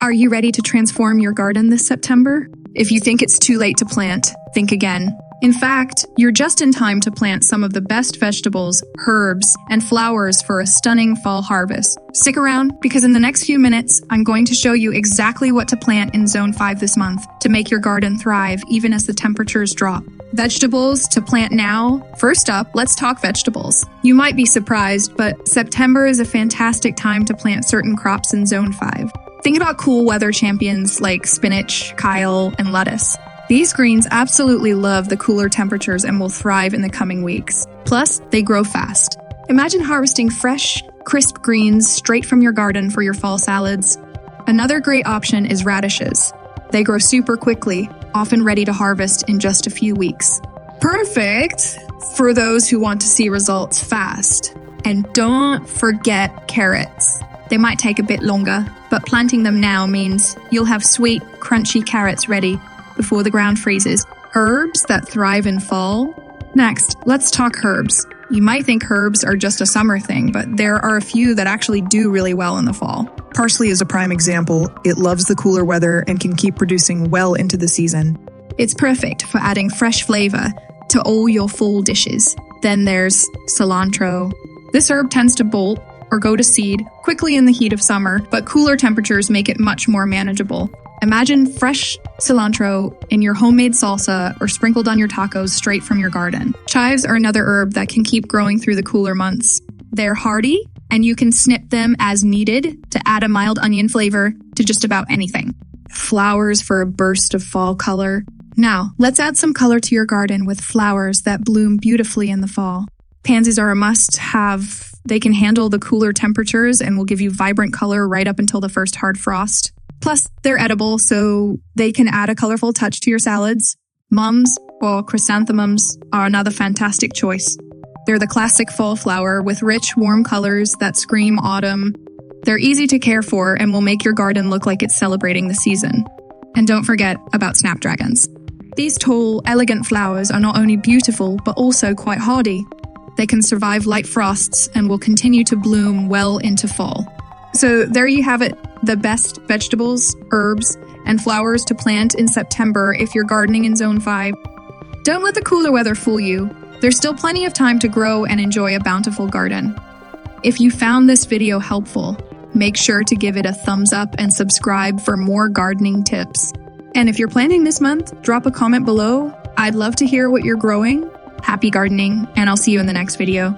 Are you ready to transform your garden this September? If you think it's too late to plant, think again. In fact, you're just in time to plant some of the best vegetables, herbs, and flowers for a stunning fall harvest. Stick around, because in the next few minutes, I'm going to show you exactly what to plant in Zone 5 this month to make your garden thrive even as the temperatures drop. Vegetables to plant now. First up, let's talk vegetables. You might be surprised, but September is a fantastic time to plant certain crops in Zone 5. Think about cool weather champions like spinach, kale, and lettuce. These greens absolutely love the cooler temperatures and will thrive in the coming weeks. Plus, they grow fast. Imagine harvesting fresh, crisp greens straight from your garden for your fall salads. Another great option is radishes. They grow super quickly, often ready to harvest in just a few weeks. Perfect for those who want to see results fast. And don't forget carrots. They might take a bit longer, but planting them now means you'll have sweet, crunchy carrots ready before the ground freezes. Herbs that thrive in fall. Next, let's talk herbs. You might think herbs are just a summer thing, but there are a few that actually do really well in the fall. Parsley is a prime example. It loves the cooler weather and can keep producing well into the season. It's perfect for adding fresh flavor to all your fall dishes. Then there's cilantro. This herb tends to bolt or go to seed quickly in the heat of summer, but cooler temperatures make it much more manageable. Imagine fresh cilantro in your homemade salsa or sprinkled on your tacos straight from your garden. Chives are another herb that can keep growing through the cooler months. They're hardy, and you can snip them as needed to add a mild onion flavor to just about anything. Flowers for a burst of fall color. Now, let's add some color to your garden with flowers that bloom beautifully in the fall. Pansies are a must-have. They can handle the cooler temperatures and will give you vibrant color right up until the first hard frost. Plus, they're edible, so they can add a colorful touch to your salads. Mums or chrysanthemums are another fantastic choice. They're the classic fall flower with rich, warm colors that scream autumn. They're easy to care for and will make your garden look like it's celebrating the season. And don't forget about snapdragons. These tall, elegant flowers are not only beautiful, but also quite hardy. They can survive light frosts and will continue to bloom well into fall. So there you have it, the best vegetables, herbs, and flowers to plant in September if you're gardening in Zone 5. Don't let the cooler weather fool you. There's still plenty of time to grow and enjoy a bountiful garden. If you found this video helpful, make sure to give it a thumbs up and subscribe for more gardening tips. And if you're planting this month, drop a comment below. I'd love to hear what you're growing. Happy gardening, and I'll see you in the next video.